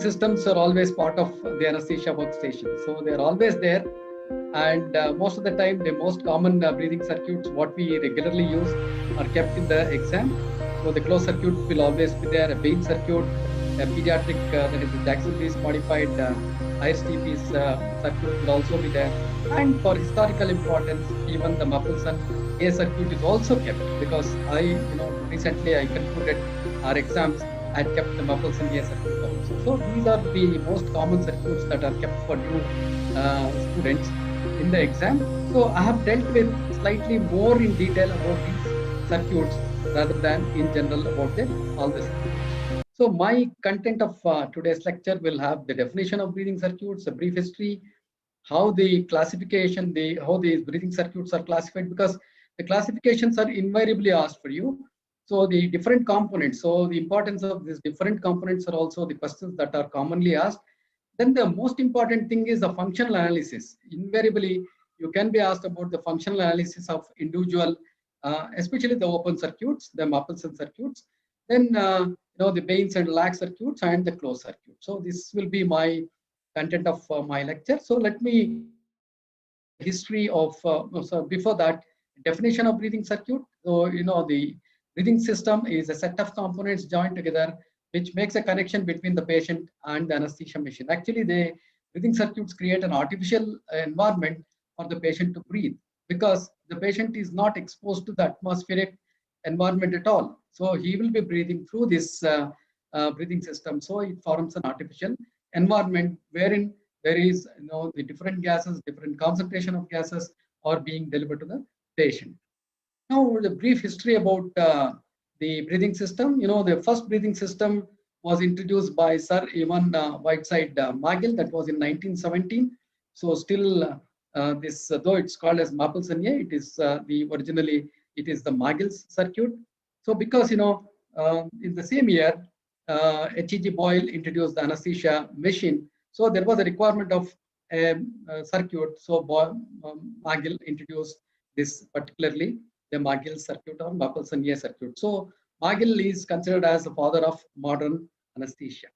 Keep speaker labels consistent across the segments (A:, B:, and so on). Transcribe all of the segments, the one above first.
A: systems are always part of the anesthesia workstation. So they're always there. And most of the time, the most common breathing circuits, what we regularly use, are kept in the exam. So the closed circuit will always be there, a vein circuit, a pediatric, that is the Jackson-Rees modified ISTP's circuit will also be there. And for historical importance, even the Mapleson A circuit is also kept, because recently I concluded our exams and kept the Mapleson A circuit also. So these are the most common circuits that are kept for new students in the exam. So I have dealt with slightly more in detail about these circuits rather than in general about all the circuits. So my content of today's lecture will have the definition of breathing circuits, a brief history, how the classification, how these breathing circuits are classified, because the classifications are invariably asked for you. So the different components, so the importance of these different components are also the questions that are commonly asked. Then the most important thing is the functional analysis. Invariably, you can be asked about the functional analysis of individual, especially the open circuits, the Mapleson circuits, then the Baines and Lack circuits and the closed circuit. So this will be my content of my lecture. So let me history of, so before that, definition of breathing circuit. So, the breathing system is a set of components joined together, which makes a connection between the patient and the anesthesia machine. Actually, the breathing circuits create an artificial environment for the patient to breathe, because the patient is not exposed to the atmospheric environment at all. So he will be breathing through this breathing system. So it forms an artificial environment wherein there is, the different gases, different concentration of gases are being delivered to the patient. Now, the brief history about the breathing system. The first breathing system was introduced by Sir Evan Whiteside Magill. That was in 1917. So still, this though it's called as Mapleson A, it is originally it is the Magill's circuit. So because in the same year, H.E.G. Boyle introduced the anesthesia machine. So there was a requirement of a circuit. So Magill introduced this particularly the Magill circuit or Mapleson A circuit. So Magill is considered as the father of modern anesthesia.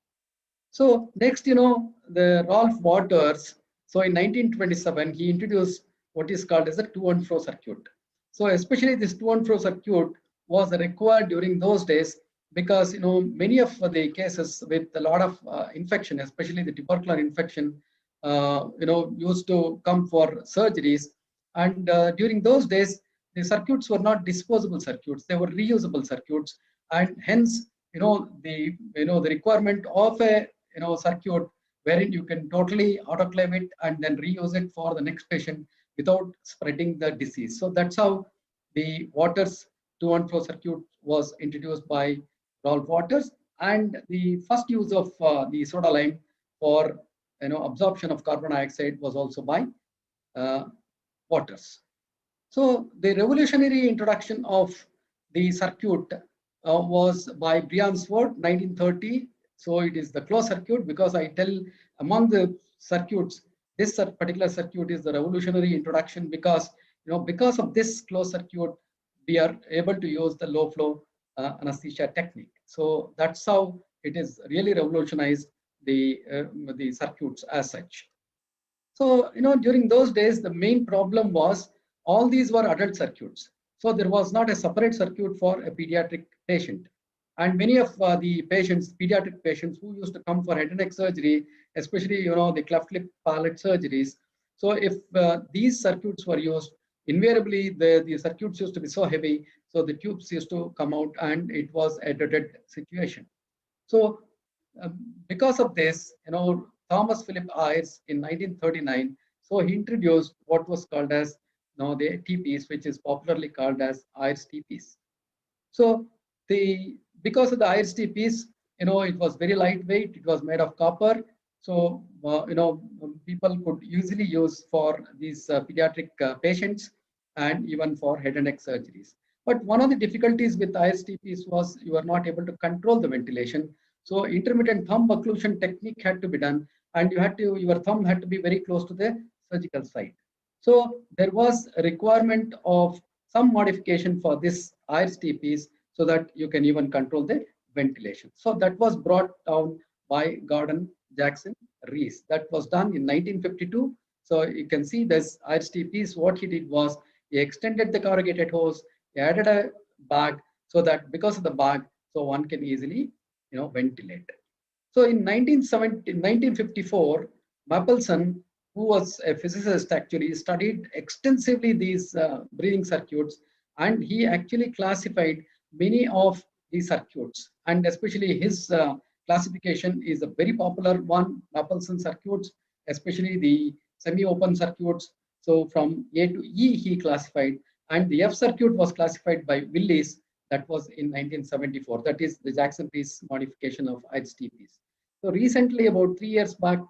A: So next, the Rolf Waters. So in 1927, he introduced what is called as the to and fro circuit. So especially this to and fro circuit was required during those days, because many of the cases with a lot of infection, especially the tubercular infection, used to come for surgeries, and during those days the circuits were not disposable circuits; they were reusable circuits, and hence the requirement of a circuit wherein you can totally autoclave it and then reuse it for the next patient without spreading the disease. So that's how the Waters to and fro circuit was introduced by Rolf Waters, and the first use of the soda lime for absorption of carbon dioxide was also by Waters. So the revolutionary introduction of the circuit was by Bransford, 1930. So it is the closed circuit, because I tell among the circuits, this particular circuit is the revolutionary introduction, because because of this closed circuit, we are able to use the low flow anesthesia technique. So that's how it is really revolutionized the circuits as such. So during those days, the main problem was all these were adult circuits. So there was not a separate circuit for a pediatric patient. And many of the patients, pediatric patients who used to come for head and neck surgery, especially the cleft lip palate surgeries. So if these circuits were used, invariably the circuits used to be so heavy, so the tubes used to come out, and it was a dreaded situation. So because of this, Thomas Philip Ayres in 1939, so he introduced what was called as the TPs, which is popularly called as Ayres TPs. So because of the Ayres TPs, it was very lightweight. It was made of copper. So people could easily use for these pediatric patients and even for head and neck surgeries. But one of the difficulties with Ayres TPs was you are not able to control the ventilation. So intermittent thumb occlusion technique had to be done, and your thumb had to be very close to the surgical site. So there was a requirement of some modification for this Ayres TPs so that you can even control the ventilation. So that was brought down by Gordon Jackson-Rees. That was done in 1952. So you can see this IST piece. What he did was he extended the corrugated hose, he added a bag so that because of the bag, so one can easily ventilate. So in 1954, Mapleson, who was a physicist, actually studied extensively these breathing circuits, and he actually classified many of these circuits. And especially his classification is a very popular one, Mapleson circuits, especially the semi-open circuits. So from A to E, he classified, and the F circuit was classified by Willis. That was in 1974. That is the Jackson-Rees modification of IST piece. So recently, about 3 years back,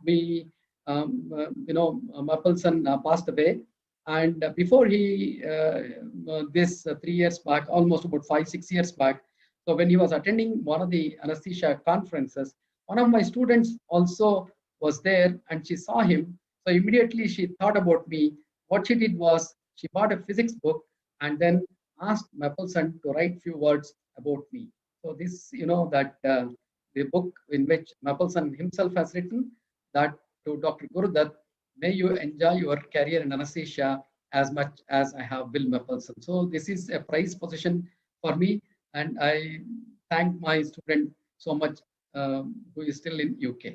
A: Mapleson passed away. And before this 3 years back, almost about 5, 6 years back, so when he was attending one of the anesthesia conferences, one of my students also was there and she saw him. So immediately she thought about me. What she did was she bought a physics book and then asked Mapleson to write few words about me. So this, the book in which Mapleson himself has written that to Dr. Gurudatt, may you enjoy your career in anesthesia as much as I have Bill Mapleson. So this is a prized position for me, and I thank my student so much who is still in UK.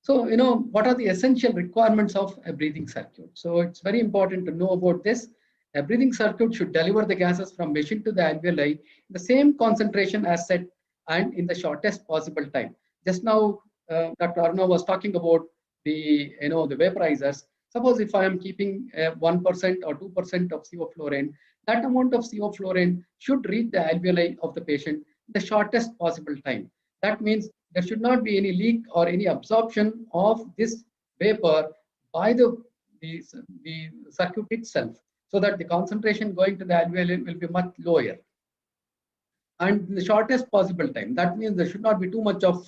A: So, what are the essential requirements of a breathing circuit? So it's very important to know about this. A breathing circuit should deliver the gases from machine to the alveoli in the same concentration as set and in the shortest possible time. Just now, Dr. Arnav was talking about the vaporizers. Suppose if I am keeping 1% or 2% of sevoflurane, that amount of sevoflurane should reach the alveoli of the patient in the shortest possible time. That means there should not be any leak or any absorption of this vapor by the circuit itself, so that the concentration going to the alveoli will be much lower. And the shortest possible time. That means there should not be too much of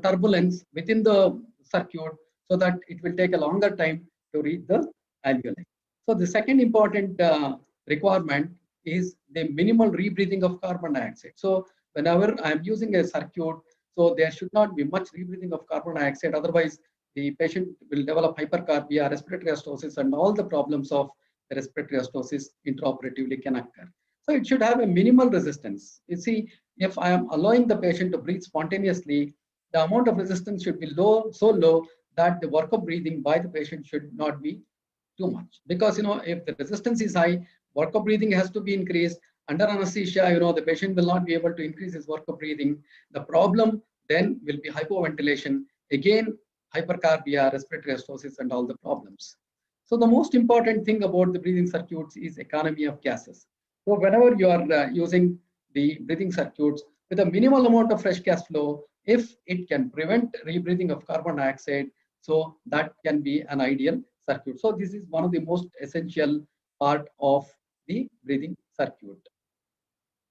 A: turbulence within the circuit, so that it will take a longer time to reach the alveoli. So the second important requirement is the minimal rebreathing of carbon dioxide. So whenever I am using a circuit, so there should not be much rebreathing of carbon dioxide. Otherwise, the patient will develop hypercarbia, respiratory stenosis, and all the problems of the respiratory stenosis intraoperatively can occur. So it should have a minimal resistance. You see, if I am allowing the patient to breathe spontaneously, the amount of resistance should be low, so low that the work of breathing by the patient should not be too much. Because if the resistance is high, work of breathing has to be increased. Under anesthesia, the patient will not be able to increase his work of breathing. The problem then will be hypoventilation. Again, hypercarbia, respiratory stenosis, and all the problems. So the most important thing about the breathing circuits is economy of gases. So whenever you are using the breathing circuits with a minimal amount of fresh gas flow, if it can prevent rebreathing of carbon dioxide, so that can be an ideal circuit. So this is one of the most essential part of the breathing circuit.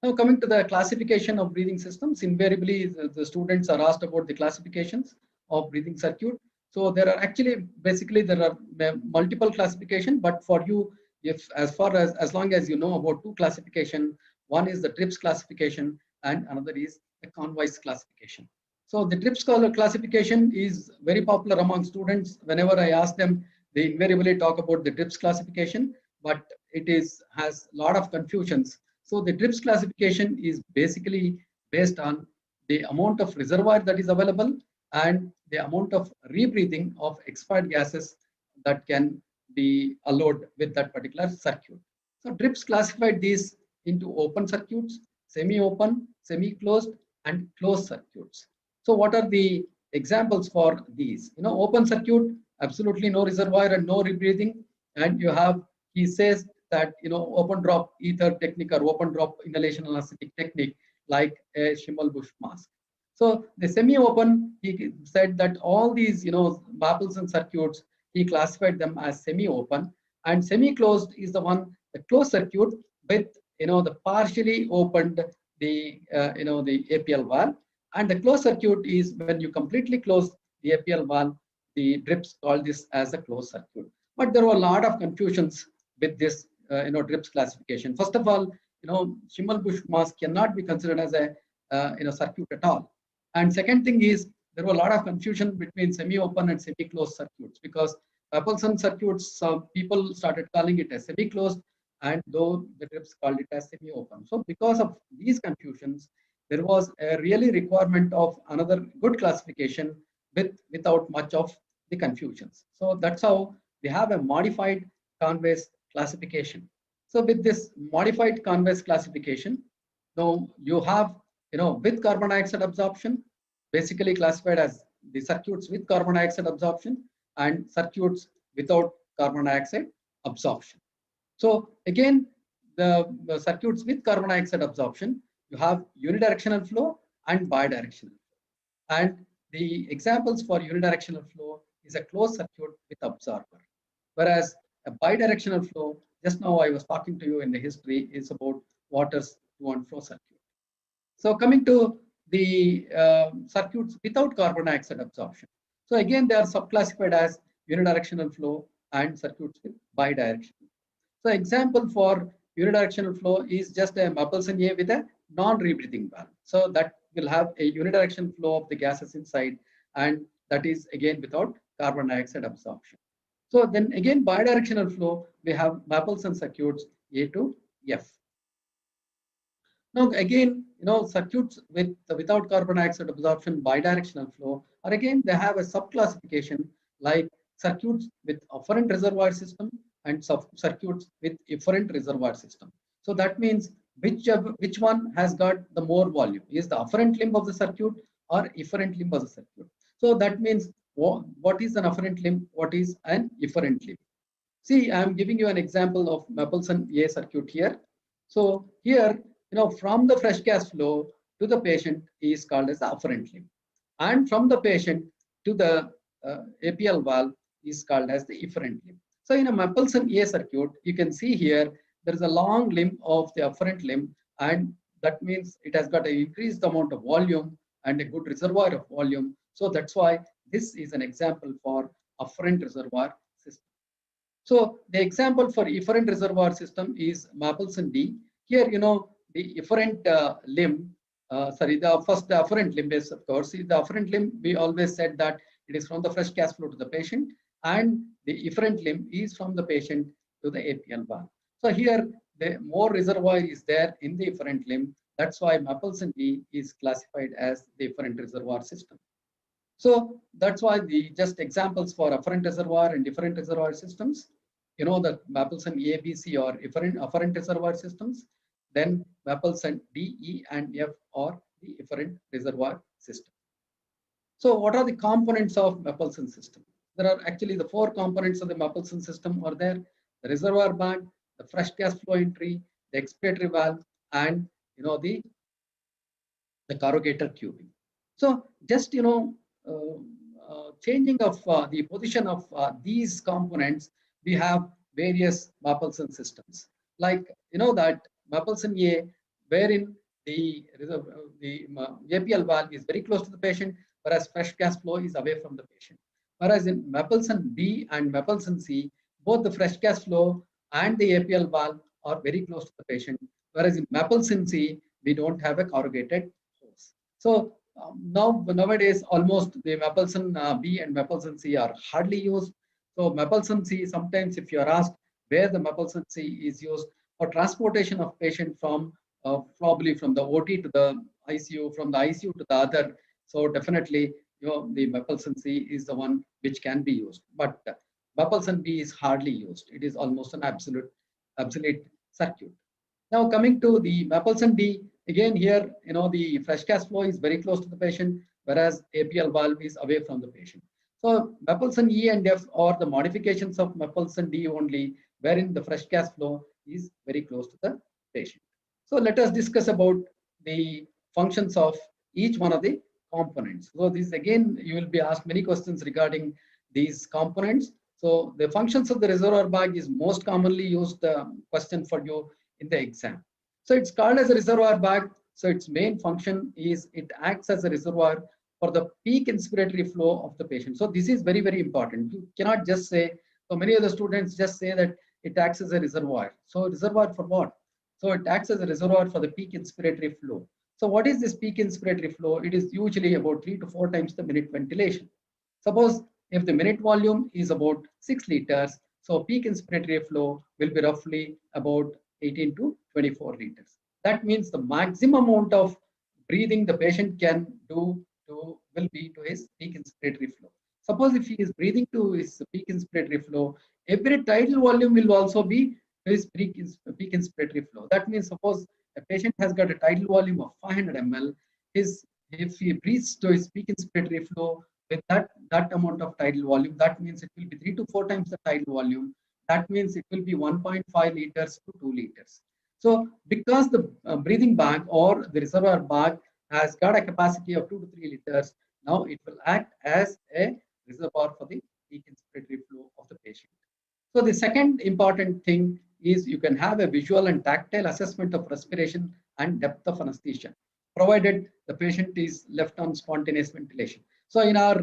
A: Now coming to the classification of breathing systems, invariably the students are asked about the classifications of breathing circuit. So there are actually, basically there are multiple classification, but for you, if as long as you know about two classification, one is the TRIPS classification and another is the Conway's classification. So the TRIPS classification is very popular among students. Whenever I ask them, they invariably talk about the TRIPS classification, but it has a lot of confusions. So the TRIPS classification is basically based on the amount of reservoir that is available and the amount of rebreathing of expired gases that can be allowed with that particular circuit. So TRIPS classified these into open circuits, semi-open, semi-closed, and closed circuits. So what are the examples for these? Open circuit, absolutely no reservoir and no rebreathing, and you have, he says that open drop ether technique or open drop inhalation anesthetic technique like a Schimmelbusch mask. So the semi-open, he said that all these Mapleson circuits, he classified them as semi-open, and semi-closed is the one, the closed circuit with the partially opened the the APL valve, and the closed circuit is when you completely close the APL valve. The DRIPS call this as a closed circuit. But there were a lot of confusions with this DRIPS classification. First of all, Schimmelbusch mask cannot be considered as a circuit at all. And second thing is there was a lot of confusion between semi-open and semi-closed circuits, because Mapleson circuits, people started calling it as semi-closed, and though the trips called it as semi-open. So because of these confusions, there was a really requirement of another good classification without much of the confusions. So that's how we have a modified Conway's classification. So with this modified Conway's classification, now you have, with carbon dioxide absorption, basically classified as the circuits with carbon dioxide absorption and circuits without carbon dioxide absorption. So again, the circuits with carbon dioxide absorption, you have unidirectional flow and bidirectional flow. And the examples for unidirectional flow is a closed circuit with absorber. Whereas a bidirectional flow, just now I was talking to you in the history, is about water's to and fro circuit. So coming to the circuits without carbon dioxide absorption. So again, they are subclassified as unidirectional flow and circuits with bidirectional. So example for unidirectional flow is just a Mapleson A with a non-rebreathing valve. So that will have a unidirectional flow of the gases inside, and that is again without carbon dioxide absorption. So then again, bidirectional flow, we have Mapleson circuits A to F. Now again, circuits without carbon dioxide absorption, bidirectional flow, or again they have a subclassification like circuits with afferent reservoir system and circuits with efferent reservoir system. So that means which one has got the more volume, is the afferent limb of the circuit or efferent limb of the circuit. So that means what is an afferent limb, what is an efferent limb. See, I am giving you an example of Mapleson A circuit here. So here, from the fresh gas flow to the patient is called as the afferent limb, and from the patient to the APL valve is called as the efferent limb. So in a Mapleson A circuit, you can see here there is a long limb of the afferent limb, and that means it has got an increased amount of volume and a good reservoir of volume. So that's why this is an example for afferent reservoir system. So the example for efferent reservoir system is Mapleson D. Here, the efferent limb, the afferent limb is, of course, the afferent limb, we always said that it is from the fresh gas flow to the patient, and the efferent limb is from the patient to the APL valve. So here, the more reservoir is there in the efferent limb. That's why Mapleson D is classified as the efferent reservoir system. So that's why the just examples for afferent reservoir and efferent reservoir systems, the Mapleson A, B, C or afferent reservoir systems. Then Mapleson D, E, and F are the efferent reservoir system. So what are the components of Mapleson system? There are actually the 4 components of the Mapleson system are there: the reservoir bag, the fresh gas flow entry, the expiratory valve, and the corrugator tubing. So just changing of the position of these components, we have various Mapleson systems. Like that Mapleson A, wherein the APL valve is very close to the patient, whereas fresh gas flow is away from the patient. Whereas in Mapleson B and Mapleson C, both the fresh gas flow and the APL valve are very close to the patient. Whereas in Mapleson C, we don't have a corrugated hose. So nowadays, almost the Mapleson B and Mapleson C are hardly used. So Mapleson C, sometimes if you are asked where the Mapleson C is used for transportation of patient from probably from the OT to the ICU, from the ICU to the other. So definitely, the Mapleson C is the one which can be used. But Mapleson B is hardly used. It is almost an obsolete circuit. Now coming to the Mapleson D, again here, the fresh gas flow is very close to the patient, whereas APL valve is away from the patient. So Mapleson E and F are the modifications of Mapleson D only, wherein the fresh gas flow is very close to the patient. So let us discuss about the functions of each one of the components. So this again, you will be asked many questions regarding these components. So the functions of the reservoir bag is most commonly used question for you in the exam. So it's called as a reservoir bag. So its main function is it acts as a reservoir for the peak inspiratory flow of the patient. So this is very, very important. You cannot just say, so many of the students just say that it acts as a reservoir. So reservoir for what? So it acts as a reservoir for the peak inspiratory flow. So what is this peak inspiratory flow? It is usually about 3 to 4 times the minute ventilation. Suppose if the minute volume is about 6 liters, so peak inspiratory flow will be roughly about 18 to 24 liters. That means the maximum amount of breathing the patient can do will be to his peak inspiratory flow. Suppose if he is breathing to his peak inspiratory flow, every tidal volume will also be to his peak inspiratory flow. That means suppose a patient has got a tidal volume of 500 ml, if he breathes to his peak inspiratory flow with that amount of tidal volume, that means it will be 3 to 4 times the tidal volume. That means it will be 1.5 liters to 2 liters. So because the breathing bag or the reservoir bag has got a capacity of 2 to 3 liters, now it will act as a reservoir for the peak inspiratory flow of the patient. So the second important thing is you can have a visual and tactile assessment of respiration and depth of anesthesia, provided the patient is left on spontaneous ventilation. So in our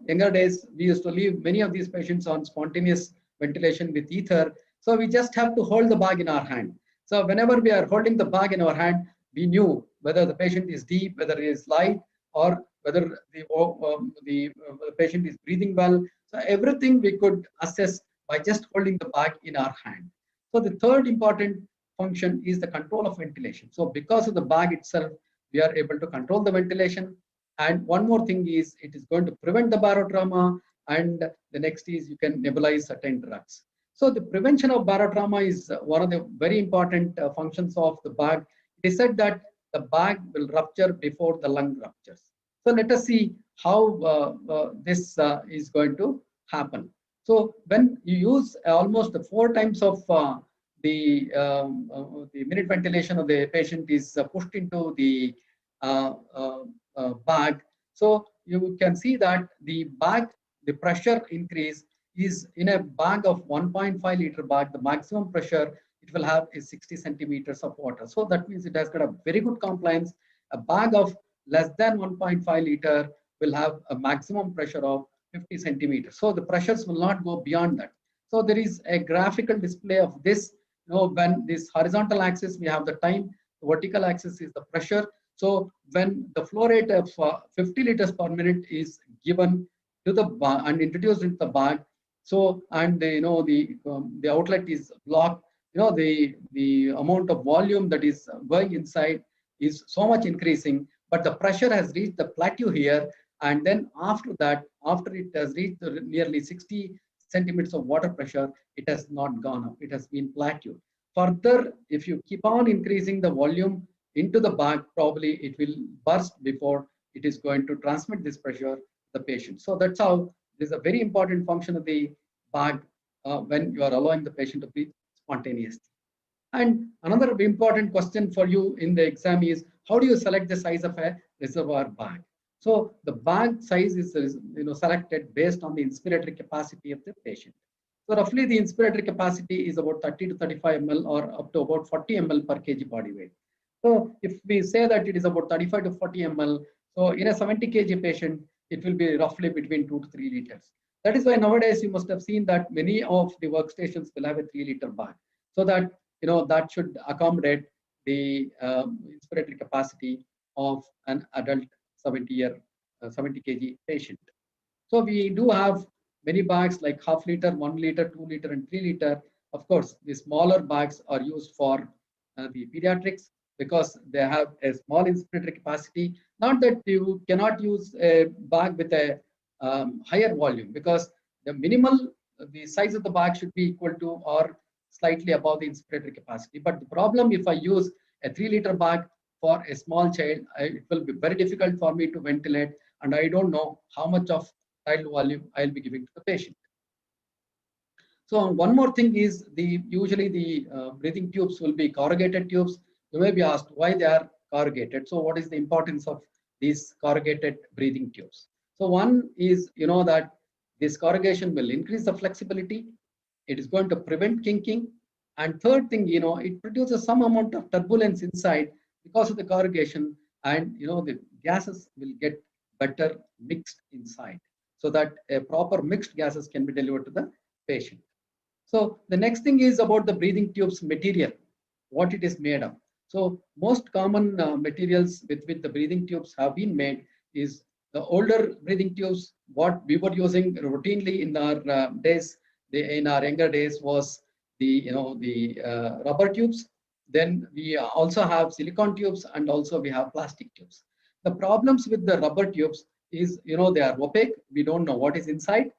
A: younger days, we used to leave many of these patients on spontaneous ventilation with ether. So we just have to hold the bag in our hand. So whenever we are holding the bag in our hand, we knew whether the patient is deep, whether it is light, or whether the patient is breathing well. So everything we could assess by just holding the bag in our hand. So the third important function is the control of ventilation. So because of the bag itself, we are able to control the ventilation. And one more thing is it is going to prevent the barotrauma. And the next is you can nebulize certain drugs. So the prevention of barotrauma is one of the very important functions of the bag. It is said that the bag will rupture before the lung ruptures. So let us see how this is going to happen. So when you use almost 4 times of the minute ventilation of the patient is pushed into the bag, so you can see that the bag, the pressure increase is in a bag of 1.5 liter bag, the maximum pressure it will have is 60 centimeters of water. So that means it has got a very good compliance. A bag of less than 1.5 liter will have a maximum pressure of 50 centimeters. So the pressures will not go beyond that. So there is a graphical display of this. You know, when this horizontal axis, we have the time, the vertical axis is the pressure. So when the flow rate of 50 liters per minute is given to the bag and introduced into the bag, so and the outlet is blocked, the amount of volume that is going inside is so much increasing, but the pressure has reached the plateau here. And then after that, after it has reached nearly 60 centimeters of water pressure, it has not gone up. It has been plateaued. Further, if you keep on increasing the volume into the bag, probably it will burst before it is going to transmit this pressure to the patient. So that's how this is a very important function of the bag when you are allowing the patient to breathe spontaneously. And another important question for you in the exam is, how do you select the size of a reservoir bag? So the bag size is selected based on the inspiratory capacity of the patient. So roughly the inspiratory capacity is about 30 to 35 ml or up to about 40 ml per kg body weight. So if we say that it is about 35 to 40 ml, so in a 70 kg patient, it will be roughly between 2 to 3 liters. That is why nowadays you must have seen that many of the workstations will have a 3-liter bag, so that that should accommodate the inspiratory capacity of an adult 70 kg patient. So we do have many bags like half liter, 1 liter, 2 liter, and 3 liter. Of course, the smaller bags are used for the pediatrics because they have a small inspiratory capacity. Not that you cannot use a bag with a higher volume, because the size of the bag should be equal to or slightly above the inspiratory capacity. But the problem, if I use a 3-liter bag for a small child, it will be very difficult for me to ventilate, and I don't know how much of tidal volume I'll be giving to the patient. So one more thing is usually the breathing tubes will be corrugated tubes. You may be asked why they are corrugated. So what is the importance of these corrugated breathing tubes? So one is, that this corrugation will increase the flexibility. It is going to prevent kinking. And third thing, it produces some amount of turbulence inside because of the corrugation, and the gases will get better mixed inside, so that a proper mixed gases can be delivered to the patient. So the next thing is about the breathing tubes material, what it is made of. So most common materials with which the breathing tubes have been made is the older breathing tubes. What we were using routinely in our days, in our younger days, was the rubber tubes. Then we also have silicone tubes, and also we have plastic tubes. The problems with the rubber tubes is, they are opaque. We don't know what is inside,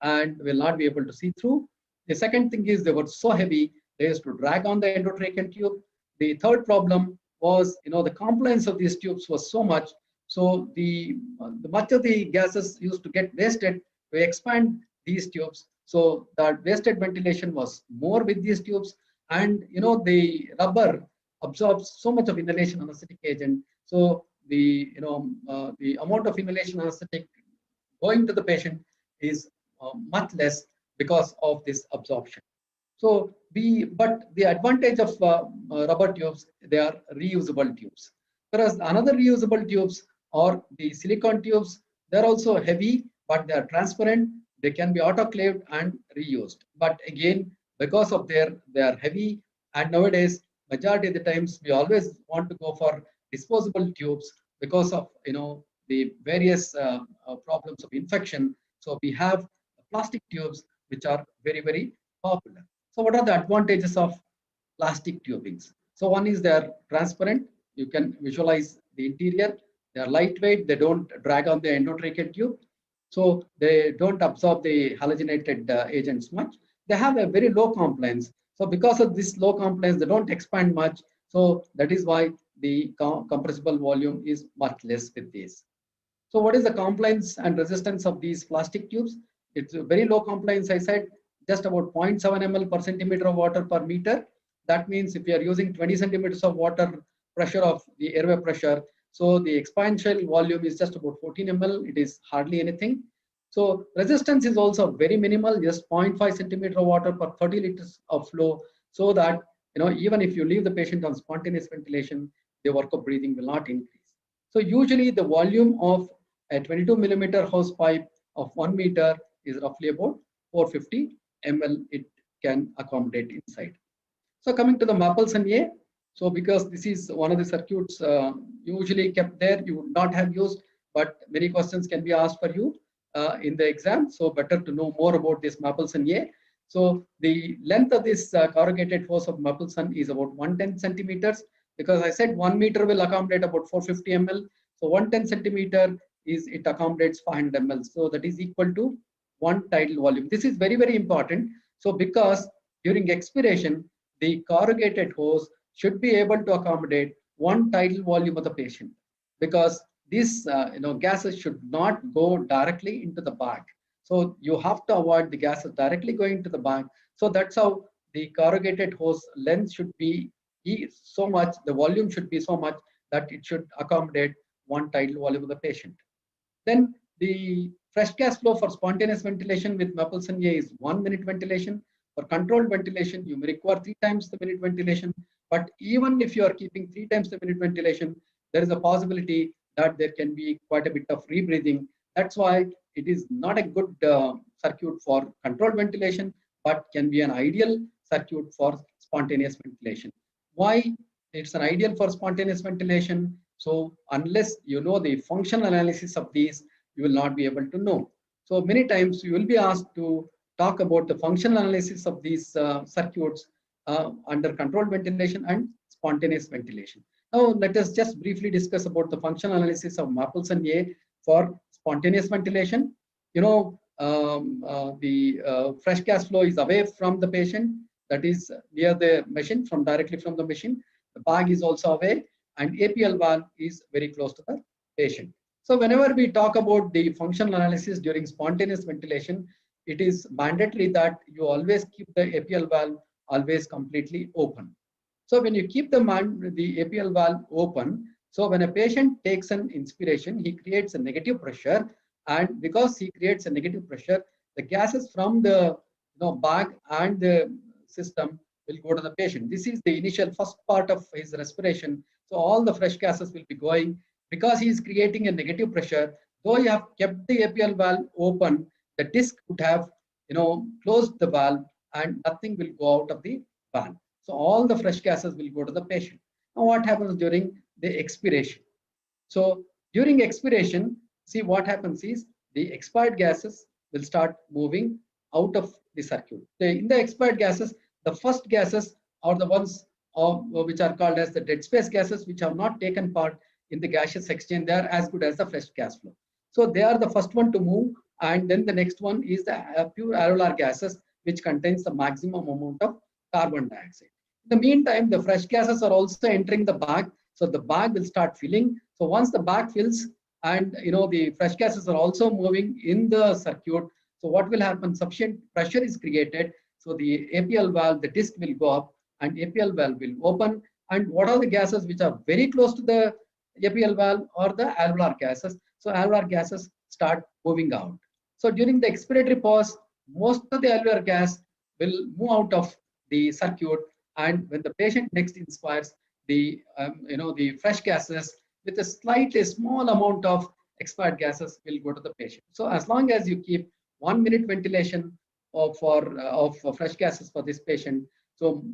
A: and will not be able to see through. The second thing is they were so heavy, they used to drag on the endotracheal tube. The third problem was, the compliance of these tubes was so much, so the much of the gases used to get wasted to expand these tubes. So that wasted ventilation was more with these tubes, and the rubber absorbs so much of inhalation anesthetic agent. So the amount of inhalation anesthetic going to the patient is much less because of this absorption. So but the advantage of rubber tubes, they are reusable tubes. Whereas another reusable tubes or the silicone tubes, they're also heavy, but they are transparent. They can be autoclaved and reused. But again, because of they are heavy, and nowadays majority of the times we always want to go for disposable tubes because of the various problems of infection. So we have plastic tubes which are very, very popular. So what are the advantages of plastic tubings? So one is they are transparent. You can visualize the interior. They are lightweight. They don't drag on the endotracheal tube. So they don't absorb the halogenated agents much. They have a very low compliance. So because of this low compliance, they don't expand much. So that is why the compressible volume is much less with these. So what is the compliance and resistance of these plastic tubes? It's a very low compliance, I said, just about 0.7 ml per centimeter of water per meter. That means if you are using 20 centimeters of water pressure of the airway pressure, so the expansion volume is just about 14 ml. It is hardly anything. So resistance is also very minimal, just 0.5 centimeter of water per 30 liters of flow, so that even if you leave the patient on spontaneous ventilation, the work of breathing will not increase. So usually the volume of a 22 millimeter hose pipe of 1 meter is roughly about 450 ml it can accommodate inside. So coming to the Mapleson A, so because this is one of the circuits usually kept there, you would not have used, but many questions can be asked for you in the exam. So better to know more about this Mapleson A. So the length of this corrugated hose of Mapleson is about 110 centimeters, because I said 1 meter will accommodate about 450 ml. So 110 centimeter it accommodates 500 ml. So that is equal to 1 tidal volume. This is very, very important. So because during expiration, the corrugated hose should be able to accommodate 1 tidal volume of the patient, because these gases should not go directly into the bag. So you have to avoid the gases directly going to the bag. So that's how the corrugated hose length should be so much, the volume should be so much that it should accommodate 1 tidal volume of the patient. Then the fresh gas flow for spontaneous ventilation with Mapleson A is 1 minute ventilation. For controlled ventilation, you may require 3 times the minute ventilation. But even if you are keeping 3 times the minute ventilation, there is a possibility that there can be quite a bit of rebreathing. That's why it is not a good circuit for controlled ventilation, but can be an ideal circuit for spontaneous ventilation. Why it's an ideal for spontaneous ventilation? So unless you know the functional analysis of these, you will not be able to know. So many times you will be asked to talk about the functional analysis of these circuits under controlled ventilation and spontaneous ventilation. Now let us just briefly discuss about the functional analysis of Mapleson A for spontaneous ventilation. The fresh gas flow is away from the patient, that is near the machine, directly from the machine. The bag is also away, and APL valve is very close to the patient. So whenever we talk about the functional analysis during spontaneous ventilation, it is mandatory that you always keep the APL valve always completely open. So when you keep the APL valve open, so when a patient takes an inspiration, he creates a negative pressure, and because he creates a negative pressure, the gases from the bag and the system will go to the patient. This is the initial first part of his respiration. So all the fresh gases will be going. Because he is creating a negative pressure, though you have kept the APL valve open, the disc would have closed the valve and nothing will go out of the valve. So all the fresh gases will go to the patient. Now what happens during the expiration? So during expiration, see what happens is the expired gases will start moving out of the circuit. In the expired gases, the first gases are the ones which are called as the dead space gases, which have not taken part in the gaseous exchange. They are as good as the fresh gas flow. So they are the first one to move, and then the next one is the pure alveolar gases, which contains the maximum amount of carbon dioxide. In the meantime, the fresh gases are also entering the bag, so the bag will start filling. So once the bag fills, and the fresh gases are also moving in the circuit, so what will happen? Sufficient pressure is created, so the APL valve, the disc will go up, and APL valve will open. And what are the gases which are very close to the APL valve or the alveolar gases? So alveolar gases start moving out. So during the expiratory pause, most of the alveolar gas will move out of the circuit, and when the patient next inspires, the the fresh gases with a slightly small amount of expired gases will go to the patient. So as long as you keep 1 minute ventilation of fresh gases for this patient, so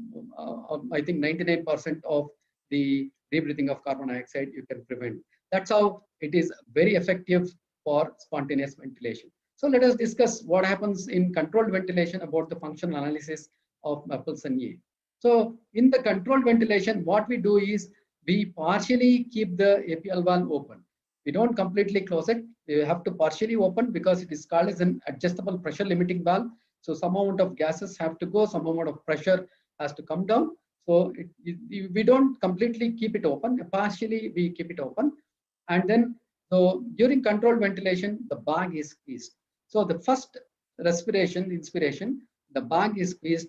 A: I think 99% of the rebreathing of carbon dioxide you can prevent. That's how it is very effective for spontaneous ventilation. So let us discuss what happens in controlled ventilation about the functional analysis of Mapleson A. So in the controlled ventilation, what we do is we partially keep the APL valve open. We don't completely close it. We have to partially open because it is called as an adjustable pressure limiting valve. So some amount of gases have to go, some amount of pressure has to come down. So we don't completely keep it open. Partially we keep it open. And then so during controlled ventilation, the bag is squeezed. So the first inspiration, the bag is squeezed.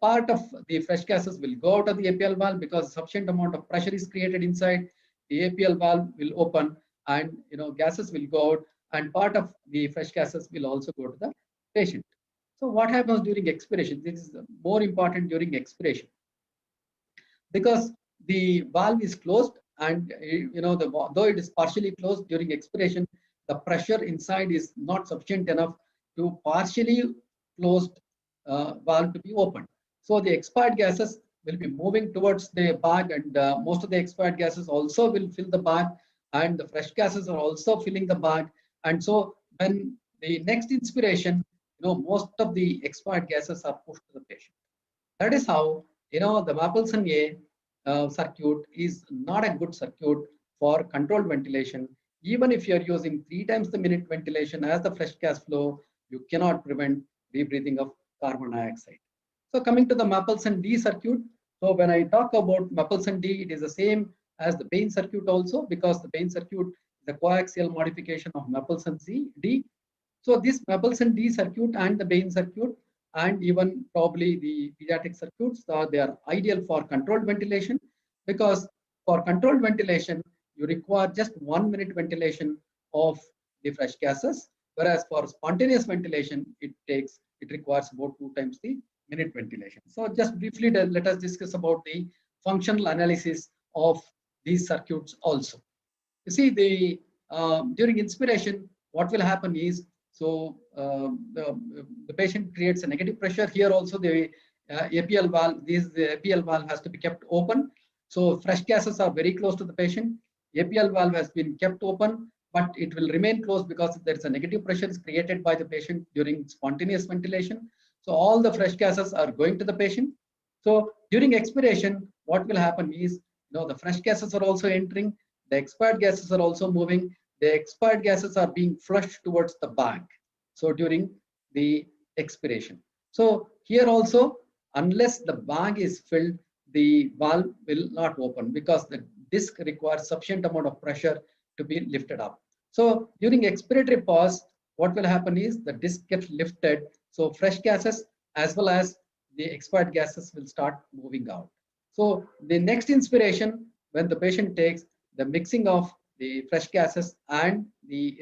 A: Part of the fresh gases will go out of the APL valve because sufficient amount of pressure is created inside. The APL valve will open, and gases will go out, and part of the fresh gases will also go to the patient. So what happens during expiration? This is more important during expiration because the valve is closed, and though it is partially closed during expiration, the pressure inside is not sufficient enough to partially closed valve to be opened. So the expired gases will be moving towards the bag, and most of the expired gases also will fill the bag, and the fresh gases are also filling the bag. And so when the next inspiration, most of the expired gases are pushed to the patient. That is how the Mapleson A circuit is not a good circuit for controlled ventilation. Even if you are using 3 times the minute ventilation as the fresh gas flow, you cannot prevent rebreathing of carbon dioxide. So coming to the Mapleson D circuit, so when I talk about Mapleson D, it is the same as the Bain circuit also, because the Bain circuit is the coaxial modification of Mapleson D. So this Mapleson D circuit and the Bain circuit, and even probably the pediatric circuits, they are ideal for controlled ventilation, because for controlled ventilation, you require just 1 minute ventilation of the fresh gases, whereas for spontaneous ventilation, it requires about 2 times the minute ventilation. So just briefly, let us discuss about the functional analysis of these circuits also. You see, during inspiration, what will happen is, so the patient creates a negative pressure. Here also the APL valve, the APL valve has to be kept open. So fresh gases are very close to the patient. APL valve has been kept open, but it will remain closed because there is a negative pressure is created by the patient during spontaneous ventilation. So all the fresh gases are going to the patient. So during expiration, what will happen is, the fresh gases are also entering, the expired gases are also moving. The expired gases are being flushed towards the bag. So during the expiration. So here also, unless the bag is filled, the valve will not open because the disc requires sufficient amount of pressure to be lifted up. So during expiratory pause, what will happen is the disc gets lifted. So fresh gases as well as the expired gases will start moving out. So the next inspiration, when the patient takes, the mixing of the fresh gases and the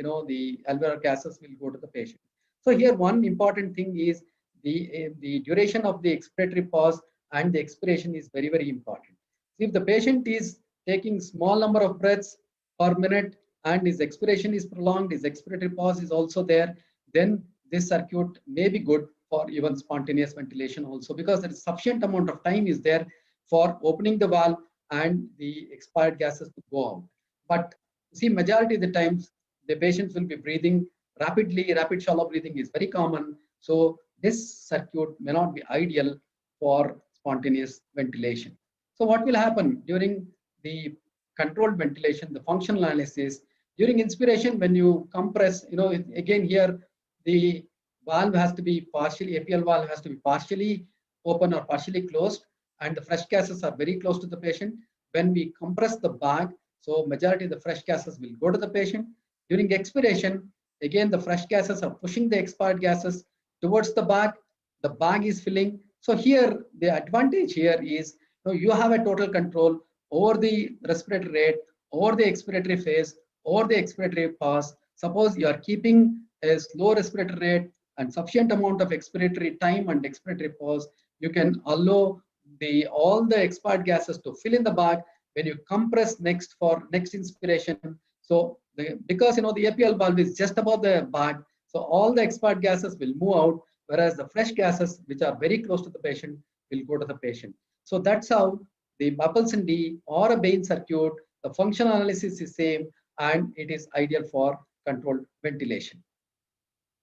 A: alveolar gases will go to the patient. So here one important thing is the duration of the expiratory pause and the expiration is very, very important. So if the patient is taking small number of breaths per minute and his expiration is prolonged, his expiratory pause is also there, then this circuit may be good for even spontaneous ventilation also, because there is sufficient amount of time is there for opening the valve and the expired gases to go out. But see, majority of the times, the patients will be breathing rapidly. Rapid shallow breathing is very common. So this circuit may not be ideal for spontaneous ventilation. So what will happen during the controlled ventilation, the functional analysis, during inspiration, when you compress, again here, the valve has to be partially, APL valve has to be partially open or partially closed, and the fresh gases are very close to the patient. When we compress the bag, so majority of the fresh gases will go to the patient. During expiration, again, the fresh gases are pushing the expired gases towards the bag is filling. So here, the advantage here is, you have a total control over the respiratory rate, over the expiratory phase, over the expiratory pause. Suppose you are keeping a slow respiratory rate and sufficient amount of expiratory time and expiratory pause, you can allow all the expired gases to fill in the bag. When you compress next for next inspiration, so because the APL valve is just above the bag, so all the expired gases will move out, whereas the fresh gases, which are very close to the patient, will go to the patient. So that's how the Mapleson D or a Bain circuit, the functional analysis is same, and it is ideal for controlled ventilation.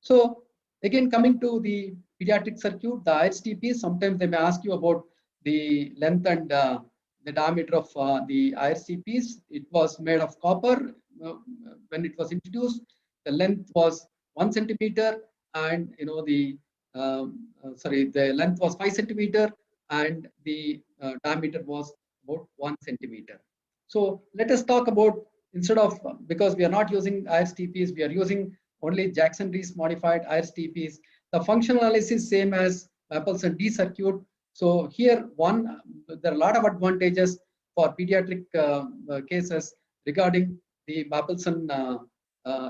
A: So again, coming to the pediatric circuit, the IRCTP, sometimes they may ask you about the length and the diameter of the IRCPs. It was made of copper. When it was introduced, the length was 1 centimeter, and the length was 5 centimeter, and the diameter was about 1 centimeter. So let us talk about, instead of, because we are not using IRCTPs, we are using only Jackson-Rees modified IRCTPs. The functional analysis same as Mapleson D circuit. So here, there are a lot of advantages for pediatric cases regarding the Mapleson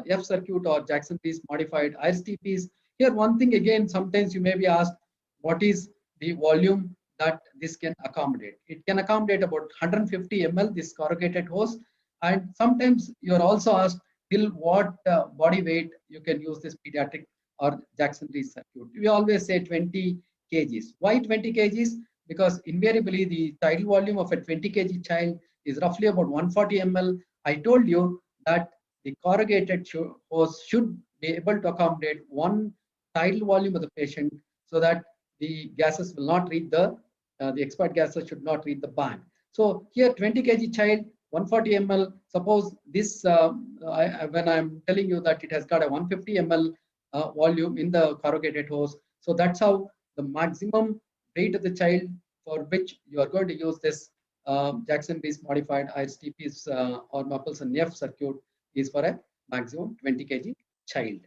A: F circuit or Jackson-Rees modified IRCTPs. Here, one thing again, sometimes you may be asked, what is the volume that this can accommodate? It can accommodate about 150 ml, this corrugated hose. And sometimes you are also asked, till what body weight you can use this pediatric or Jackson-Rees circuit. We always say 20 kgs. Why 20 kgs? Because invariably the tidal volume of a 20 kg child is roughly about 140 ml. I told you that the corrugated hose should be able to accommodate one tidal volume of the patient, so that the gases will not reach the expired gases should not reach the bag. So here 20 kg child, 140 ml. Suppose this, when I'm telling you that it has got a 150 ml volume in the corrugated hose. So that's how the maximum weight of the child for which you are going to use this Jackson-Rees modified IRCTPs or Mapleson F circuit is for a maximum 20 kg child.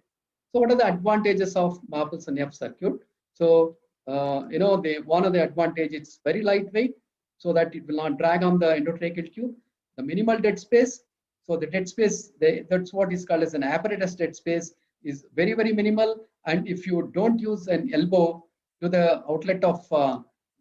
A: So what are the advantages of Mapleson F circuit? So one of the advantages, it's very lightweight, so that it will not drag on the endotracheal tube. The minimal dead space. So the dead space, that's what is called as an apparatus dead space, is very, very minimal. And if you don't use an elbow to the outlet of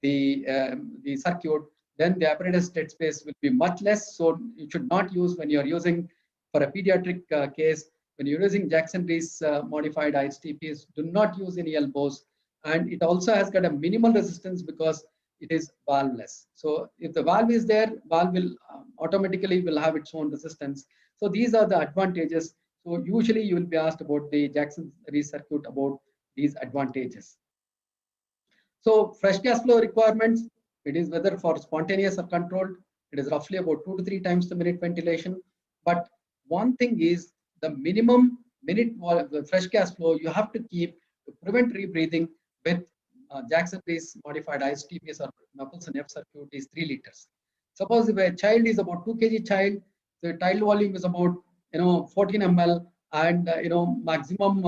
A: the circuit, then the apparatus dead space will be much less. So you should not use, when you're using for a pediatric case, when you're using Jackson-Rees modified IRCTPs, do not use any elbows. And it also has got a minimal resistance because it is valveless. So if the valve is there, valve will automatically will have its own resistance. So these are the advantages. So usually you will be asked about the Jackson-Rees circuit, about these advantages. So fresh gas flow requirements, it is whether for spontaneous or controlled, it is roughly about 2 to 3 times the minute ventilation. But one thing is, the minimum minute fresh gas flow you have to keep to prevent rebreathing with Jackson-Rees modified IRCTPs or Mapleson F circuit is 3 liters. Suppose if a child is about 2 kg child, the tidal volume is about 14 ml, and maximum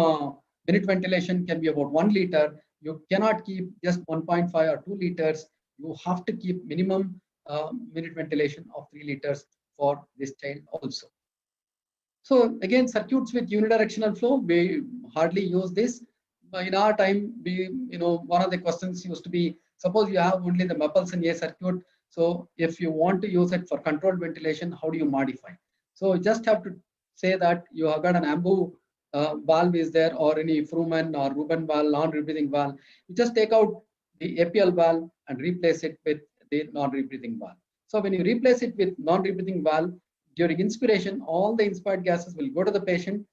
A: minute ventilation can be about 1 liter. You cannot keep just 1.5 or 2 liters. You have to keep minimum minute ventilation of 3 liters for this child also. So again, circuits with unidirectional flow, we hardly use this. In our time, one of the questions used to be, suppose you have only the Mapleson A circuit. So if you want to use it for controlled ventilation, how do you modify? So you just have to say that you have got an AMBU valve is there, or any Fruman or Rubin valve, non-rebreathing valve. You just take out the APL valve and replace it with the non-rebreathing valve. So when you replace it with non-rebreathing valve, during inspiration, all the inspired gases will go to the patient.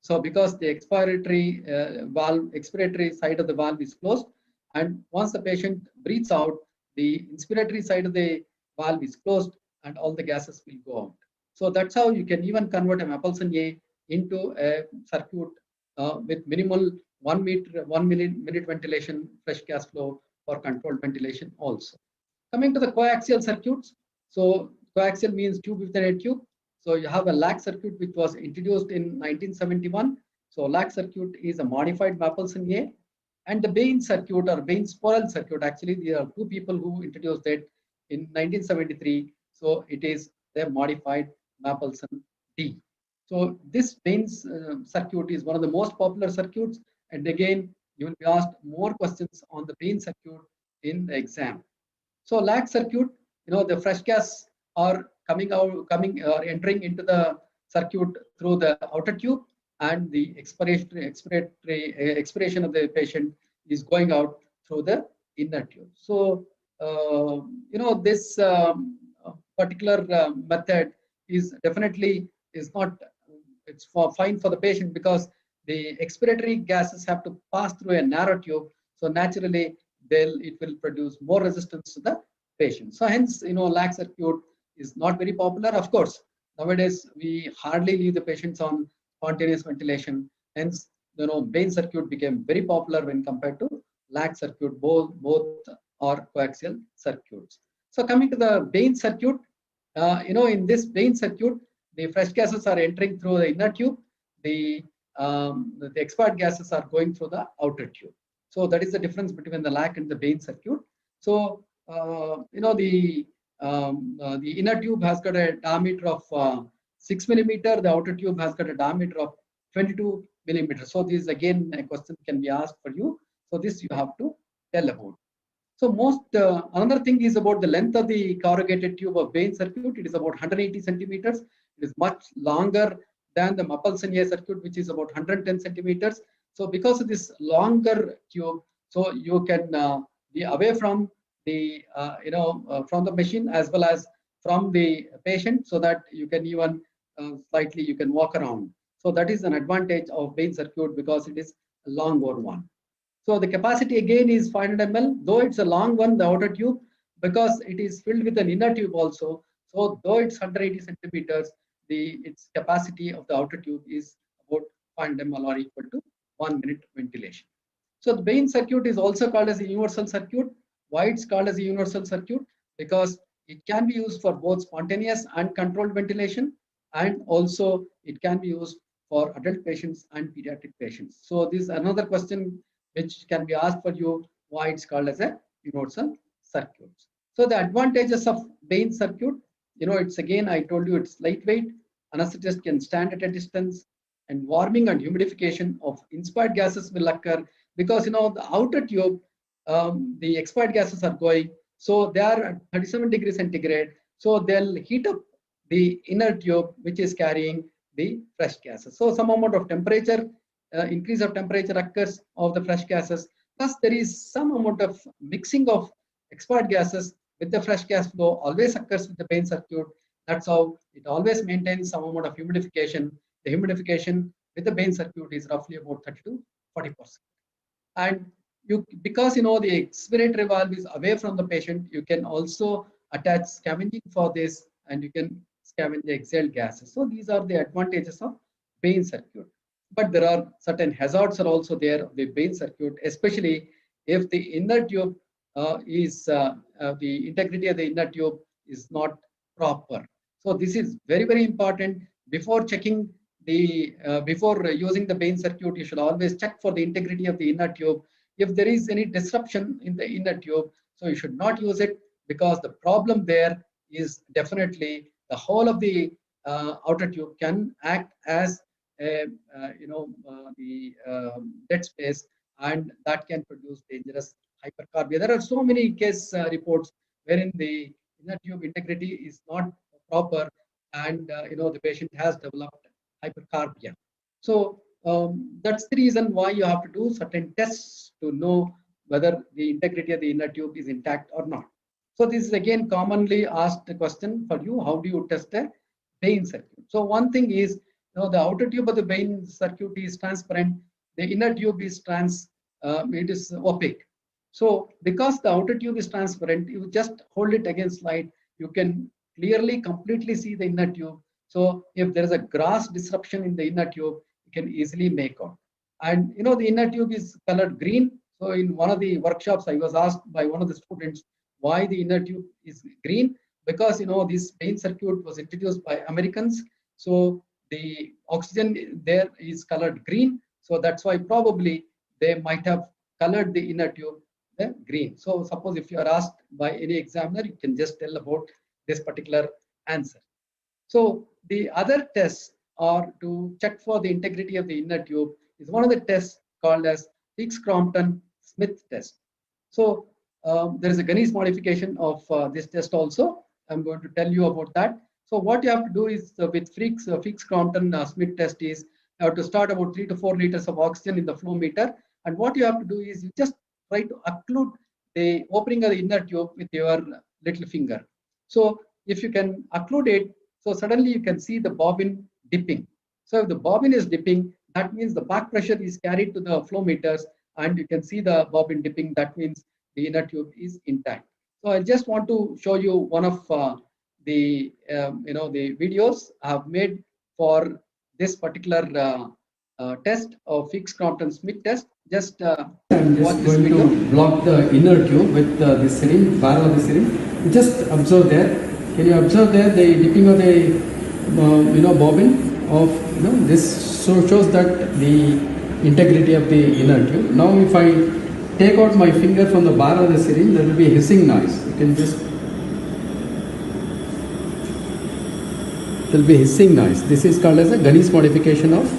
A: So because the expiratory side of the valve is closed, and once the patient breathes out, the inspiratory side of the valve is closed and all the gases will go out. So that's how you can even convert a Mapleson A into a circuit with minimal 1 minute ventilation, fresh gas flow for controlled ventilation also. Coming to the coaxial circuits, so coaxial means tube within a tube. So you have a LAC circuit which was introduced in 1971. So LAC circuit is a modified Mapleson A, and the Bain circuit or Bain spiral circuit, actually there are two people who introduced it in 1973. So it is the modified Mapleson D. So this Bain's circuit is one of the most popular circuits, and again you will be asked more questions on the Bain circuit in the exam. So LAC circuit, the fresh gas are entering into the circuit through the outer tube, and the expiration of the patient is going out through the inner tube. So this particular method is definitely is not fine for the patient, because the expiratory gases have to pass through a narrow tube. So naturally, it will produce more resistance to the patient. So hence, LAC circuit is not very popular. Of course, nowadays we hardly leave the patients on spontaneous ventilation. Hence, Bain circuit became very popular when compared to LAC circuit. Both are coaxial circuits. So coming to the Bain circuit, in this Bain circuit, the fresh gases are entering through the inner tube. The expired gases are going through the outer tube. So that is the difference between the LAC and the Bain circuit. So the inner tube has got a diameter of 6 millimeter. The outer tube has got a diameter of 22 millimeter. So this again a question can be asked for you. So this you have to tell about. So another thing is about the length of the corrugated tube of Bain circuit. It is about 180 centimeters. It is much longer than the Mapleson A circuit, which is about 110 centimeters. So because of this longer tube, so you can be away from the from the machine as well as from the patient, so that you can even slightly you can walk around. So that is an advantage of Bain circuit, because it is a longer one. So the capacity again is 500 ml, though it's a long one, the outer tube, because it is filled with an inner tube also. So though it's 180 centimeters, its capacity of the outer tube is about 500 ml or equal to 1 minute ventilation. So the Bain circuit is also called as a universal circuit. Why it's called as a universal circuit? Because it can be used for both spontaneous and controlled ventilation, and also it can be used for adult patients and pediatric patients. So this is another question which can be asked for you, why it's called as a universal circuit. So the advantages of Bain circuit, it's again, I told you it's lightweight, anesthetist can stand at a distance, and warming and humidification of inspired gases will occur, because the outer tube, the expired gases are going, so they are at 37 degrees centigrade, so they'll heat up the inner tube which is carrying the fresh gases. So some amount of temperature, increase of temperature occurs of the fresh gases, plus there is some amount of mixing of expired gases with the fresh gas flow always occurs with the Bain circuit. That's how it always maintains some amount of humidification. The humidification with the Bain circuit is roughly about 30 to 40%. And because the expiratory valve is away from the patient, you can also attach scavenging for this, and you can scavenge the exhaled gases. So these are the advantages of Bain circuit. But there are certain hazards are also there of the Bain circuit, especially if the inner tube the integrity of the inner tube is not proper. So this is very, very important. Before checking before using the Bain circuit, you should always check for the integrity of the inner tube. If there is any disruption in the inner tube, so you should not use it, because the problem there is definitely the whole of the outer tube can act as the dead space, and that can produce dangerous hypercarbia. There are so many case reports wherein the inner tube integrity is not proper, and the patient has developed hypercarbia. So that's the reason why you have to do certain tests to know whether the integrity of the inner tube is intact or not. So this is again commonly asked question for you. How do you test a vein circuit? So one thing is, the outer tube of the vein circuit is transparent. The inner tube is it is opaque. So because the outer tube is transparent, you just hold it against light. You can clearly, completely see the inner tube. So if there is a gross disruption in the inner tube, you can easily make out. And the inner tube is colored green. So in one of the workshops, I was asked by one of the students why the inner tube is green, because this vein circuit was introduced by Americans. So the oxygen there is colored green. So that's why probably they might have colored the inner tube the green. So suppose if you are asked by any examiner, you can just tell about this particular answer. So the other tests are to check for the integrity of the inner tube is one of the tests called as Higgs-Crompton-Smith test. So there is a Ganesh modification of this test also. I'm going to tell you about that. So what you have to do is with Higgs-Crompton-Smith test is you have to start about 3 to 4 liters of oxygen in the flow meter. And what you have to do is you just try to occlude the opening of the inner tube with your little finger. So if you can occlude it, so suddenly you can see the bobbin dipping. So if the bobbin is dipping, that means the back pressure is carried to the flow meters and you can see the bobbin dipping. That means the inner tube is intact. So I just want to show you one of the videos I have made for this particular test of Higgs-Crompton-Smith test. I'm just going to block the inner tube with this syringe, barrel of the syringe. Just observe there. Can you observe there the dipping of the bobbin of this shows that the integrity of the inner tube. Now if I take out my finger from the barrel of the syringe, there will be a hissing noise. You can just there will be a hissing noise. This is called as a Ganesh modification of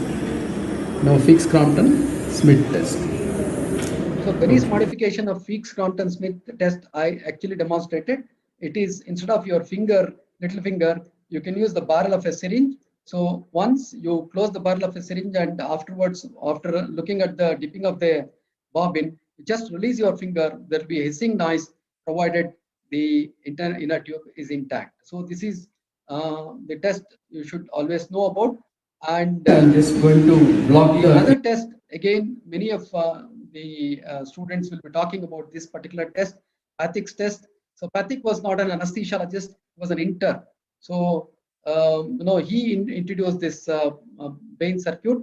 A: Higgs-Crompton-Smith test. So Ganesh modification of Higgs-Crompton-Smith test I actually demonstrated. It is instead of your little finger, you can use the barrel of a syringe. So once you close the barrel of a syringe and afterwards, after looking at the dipping of the bobbin, you just release your finger. There will be a hissing noise provided the inner tube is intact. So this is the test you should always know about. And I'm just going to block the other test. Again, many of the students will be talking about this particular test, Pathik's test. So Pathik was not an anesthesiologist, he was an intern. So he introduced this vein circuit,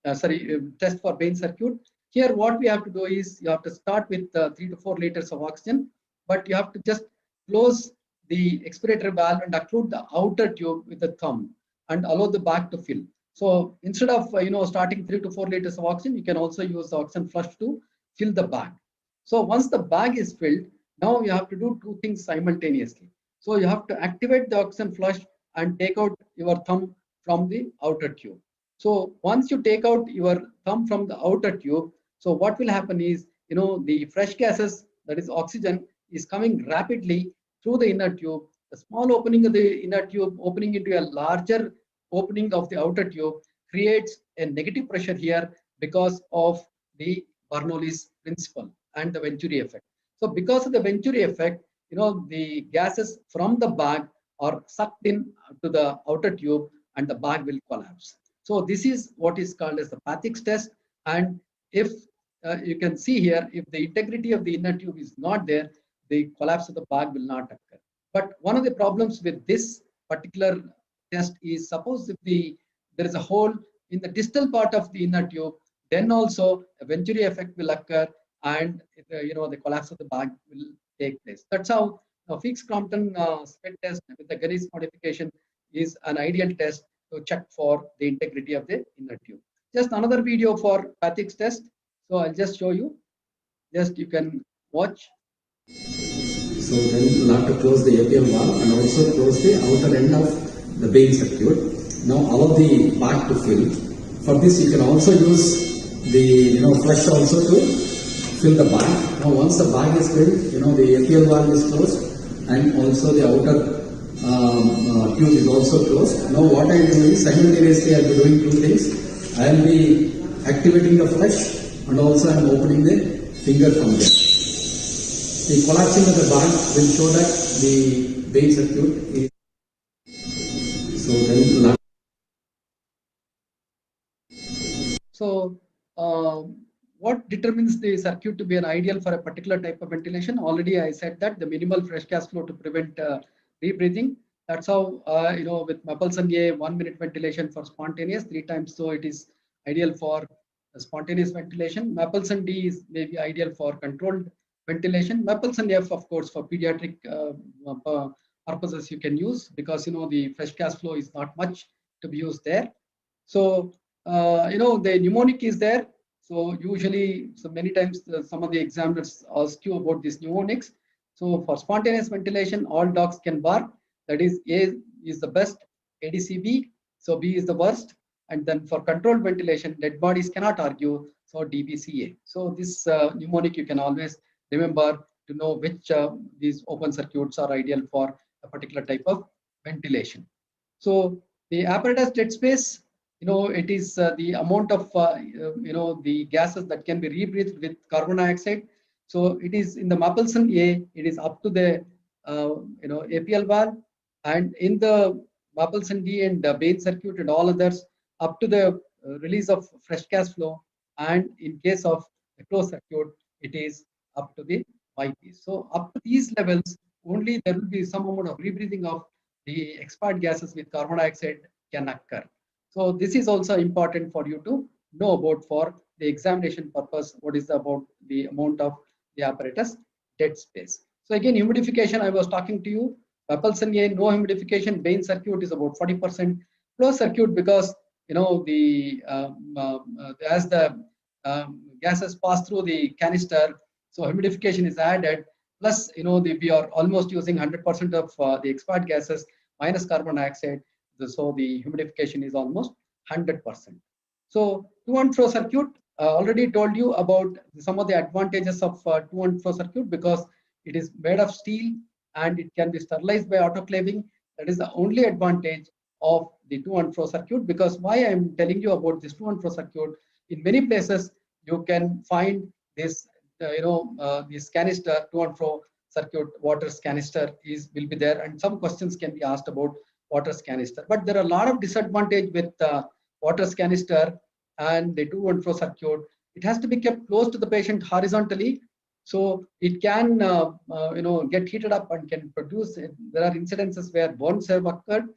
A: test for vein circuit. Here what we have to do is you have to start with 3 to 4 liters of oxygen, but you have to just close the expiratory valve and occlude the outer tube with the thumb and allow the bag to fill. So instead of starting 3 to 4 liters of oxygen, you can also use the oxygen flush to fill the bag. So once the bag is filled, now you have to do two things simultaneously. So you have to activate the oxygen flush and take out your thumb from the outer tube. So once you take out your thumb from the outer tube, so what will happen is, the fresh gases, that is oxygen, is coming rapidly through the inner tube. The small opening of the inner tube opening into a larger opening of the outer tube creates a negative pressure here because of the Bernoulli's principle and the Venturi effect. So because of the Venturi effect, the gases from the bag are sucked in to the outer tube and the bag will collapse. So this is what is called as the Pathik's test. And if you can see here, if the integrity of the inner tube is not there, the collapse of the bag will not occur. But one of the problems with this particular test is, suppose if there is a hole in the distal part of the inner tube, then also a Venturi effect will occur and the collapse of the bag will take place. That's how Higgs-Crompton-Smith test with the Ganesh modification is an ideal test to check for the integrity of the inner tube. Just another video for Pathik's test. So I'll just show you. Just you can watch. So then you'll have to close the APM valve and also close the outer end of the vein circuit. Now allow the bag to fill. For this you can also use the flush also to fill the bag. Now once the bag is filled, the APL valve is closed and also the outer tube is also closed. Now what I do is simultaneously I will be doing two things. I will be activating the flush and also I am opening the finger from there. The collapsing of the bag will show that the vein circuit is. So then. So what determines the circuit to be an ideal for a particular type of ventilation? Already I said that the minimal fresh gas flow to prevent rebreathing. That's how with Mapleson A 1 minute ventilation for spontaneous 3 times, so it is ideal for spontaneous ventilation. Mapleson D is maybe ideal for controlled ventilation. Mapleson F, of course, for pediatric purposes you can use, because the fresh gas flow is not much to be used there. So the mnemonic is there. So usually, so many times some of the examiners ask you about these mnemonics. So for spontaneous ventilation, all dogs can bark. That is, A is the best, ADCB. So B is the worst. And then for controlled ventilation, dead bodies cannot argue. So DBCA. So this mnemonic you can always remember to know which these open circuits are ideal for a particular type of ventilation. So the apparatus dead space, it is the amount of the gases that can be rebreathed with carbon dioxide. So it is in the Mapleson A, it is up to the APL valve, and in the Mapleson D and the Bain circuit and all others, up to the release of fresh gas flow, and in case of the closed circuit, it is up to the YP. So up to these levels, only there will be some amount of rebreathing of the expired gases with carbon dioxide can occur. So this is also important for you to know about for the examination purpose. What is about the amount of the apparatus dead space? So again, humidification, I was talking to you. Mapleson A, no humidification. Bain circuit is about 40%. Closed circuit, because as the gases pass through the canister, so humidification is added. Plus, we are almost using 100% of the expired gases minus carbon dioxide. So the humidification is almost 100%. So to and fro circuit, already told you about some of the advantages of to and fro circuit, because it is made of steel and it can be sterilized by autoclaving. That is the only advantage of the to and fro circuit. Because why I am telling you about this to and fro circuit, in many places you can find this this canister to and fro circuit water canister will be there, and some questions can be asked about water canister. But there are a lot of disadvantage with water canister and the to and fro circuit. It has to be kept close to the patient horizontally, so it can get heated up and can produce. There are incidences where burns have occurred.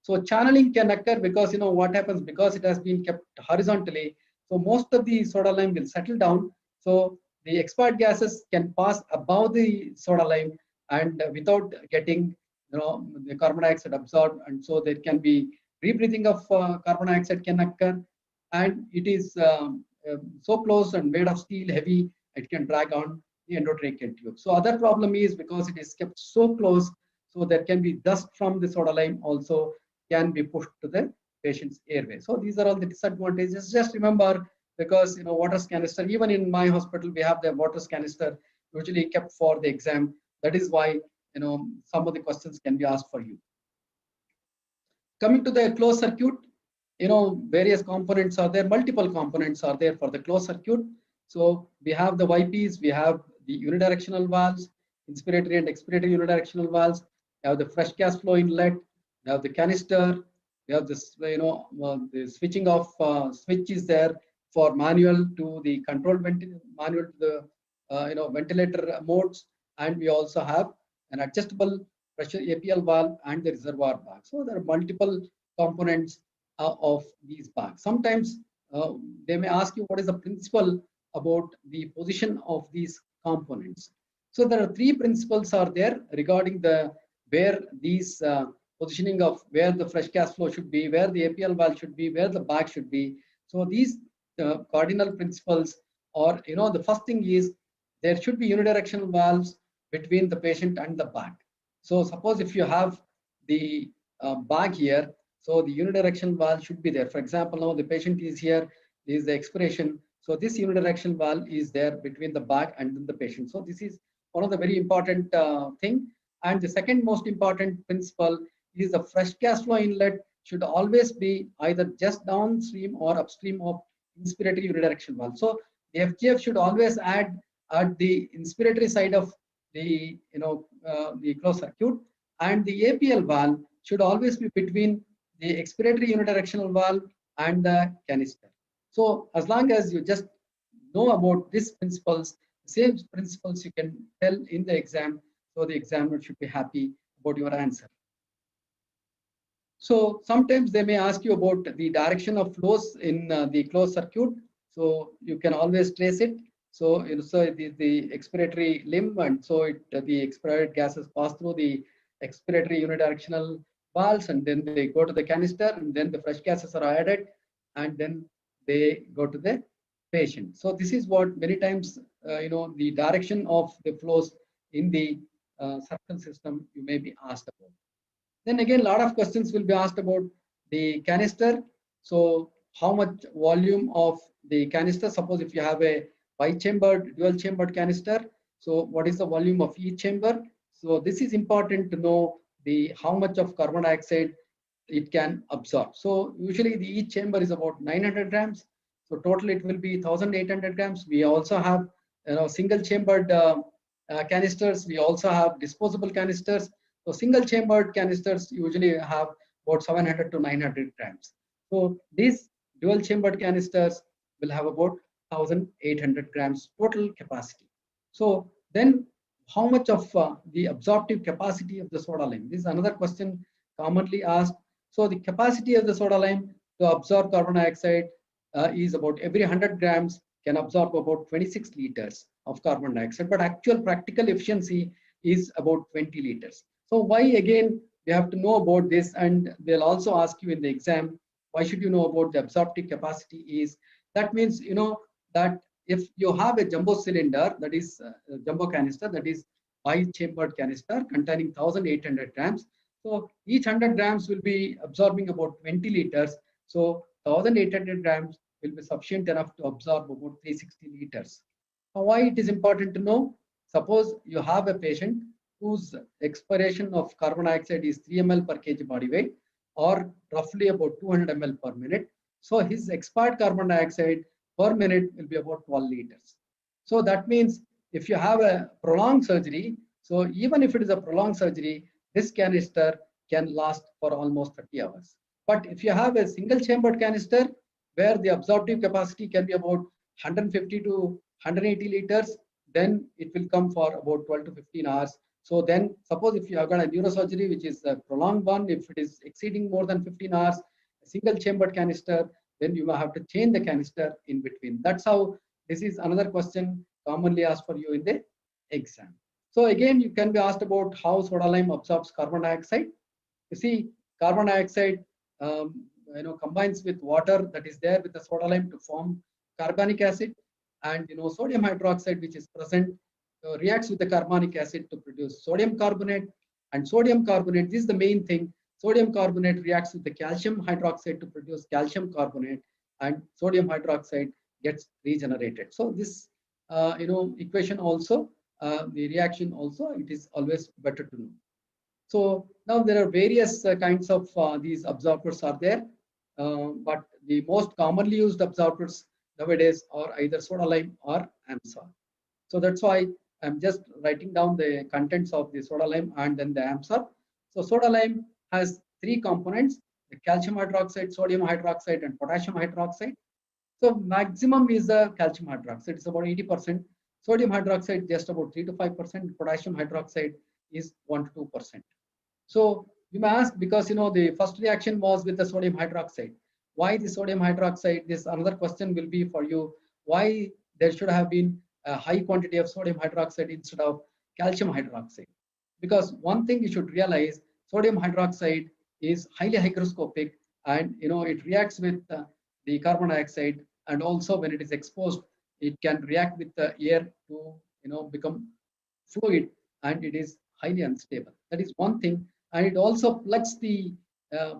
A: So channeling can occur, because what happens, because it has been kept horizontally. So most of the soda lime will settle down. So the expired gases can pass above the soda lime, and without getting the carbon dioxide absorbed, and so there can be rebreathing of carbon dioxide can occur, and it is so close and made of steel, heavy, it can drag on the endotracheal tube. So other problem is, because it is kept so close, so there can be dust from the soda lime also can be pushed to the patient's airway. So these are all the disadvantages. Just remember, because water canister, even in my hospital we have the water canister usually kept for the exam. That is why some of the questions can be asked for you. Coming to the closed circuit, various components are there, multiple components are there for the closed circuit. So we have the YPs, we have the unidirectional valves, inspiratory and expiratory unidirectional valves, we have the fresh gas flow inlet, we have the canister, we have this, the switching of switch is there for manual to the controlled manual to the ventilator modes, and we also have an adjustable pressure APL valve and the reservoir bag. So there are multiple components of these bags. Sometimes they may ask you what is the principle about the position of these components. So there are 3 principles are there regarding the where these positioning of where the fresh gas flow should be, where the APL valve should be, where the bag should be. So these cardinal principles are, the first thing is there should be unidirectional valves between the patient and the bag. So suppose if you have the bag here, so the unidirectional valve should be there. For example, now the patient is here, this is the expiration. So this unidirectional valve is there between the bag and the patient. So this is one of the very important thing. And the second most important principle is the fresh gas flow inlet should always be either just downstream or upstream of inspiratory unidirectional valve. So the FGF should always add at the inspiratory side of the the closed circuit, and the APL valve should always be between the expiratory unidirectional valve and the canister. So as long as you just know about these principles, same principles you can tell in the exam, so the examiner should be happy about your answer. So sometimes they may ask you about the direction of flows in the closed circuit. So you can always trace it. So, so it is the expiratory limb, and so the expired gases pass through the expiratory unidirectional valves, and then they go to the canister, and then the fresh gases are added, and then they go to the patient. So this is what many times the direction of the flows in the circle system you may be asked about. Then again, a lot of questions will be asked about the canister. So how much volume of the canister? Suppose if you have a bi-chambered, dual-chambered canister, so what is the volume of each chamber? So this is important to know the how much of carbon dioxide it can absorb. So usually each chamber is about 900 grams. So total it will be 1,800 grams. We also have single-chambered canisters. We also have disposable canisters. So single chambered canisters usually have about 700 to 900 grams. So these dual chambered canisters will have about 1,800 grams total capacity. So then how much of the absorptive capacity of the soda lime? This is another question commonly asked. So the capacity of the soda lime to absorb carbon dioxide is about every 100 grams can absorb about 26 liters of carbon dioxide, but actual practical efficiency is about 20 liters. So why again we have to know about this, and they'll also ask you in the exam, why should you know about the absorptive capacity is, that means that if you have a jumbo cylinder, that is a jumbo canister, that is bi-chambered canister containing 1,800 grams. So each 100 grams will be absorbing about 20 liters. So 1,800 grams will be sufficient enough to absorb about 360 liters. Now, why it is important to know? Suppose you have a patient whose expiration of carbon dioxide is 3 ml per kg body weight, or roughly about 200 ml per minute. So his expired carbon dioxide per minute will be about 12 liters. So that means if you have a prolonged surgery, so even if it is a prolonged surgery, this canister can last for almost 30 hours. But if you have a single chambered canister where the absorptive capacity can be about 150 to 180 liters, then it will come for about 12 to 15 hours. So then suppose if you have got a neurosurgery, which is a prolonged one, if it is exceeding more than 15 hours, a single chambered canister, then you will have to change the canister in between. That's how this is another question commonly asked for you in the exam. So again, you can be asked about how soda lime absorbs carbon dioxide. You see, carbon dioxide combines with water that is there with the soda lime to form carbonic acid, and sodium hydroxide, which is present, reacts with the carbonic acid to produce sodium carbonate. And sodium carbonate, this is the main thing. Sodium carbonate reacts with the calcium hydroxide to produce calcium carbonate, and sodium hydroxide gets regenerated. So this equation also, the reaction also, it is always better to know. So now there are various kinds of these absorbers are there, but the most commonly used absorbers nowadays are either soda lime or AMSA. So that's why I'm just writing down the contents of the soda lime and then the AMSA. So soda lime has three components: the calcium hydroxide, sodium hydroxide, and potassium hydroxide. So maximum is the calcium hydroxide, it's about 80%. Sodium hydroxide just about 3 to 5%. Potassium hydroxide is 1 to 2%. So you may ask, because the first reaction was with the sodium hydroxide. Why the sodium hydroxide? This another question will be for you. Why there should have been a high quantity of sodium hydroxide instead of calcium hydroxide? Because one thing you should realize, sodium hydroxide is highly hygroscopic, and it reacts with the carbon dioxide, and also when it is exposed, it can react with the air to become fluid, and it is highly unstable. That is one thing. And it also plugs the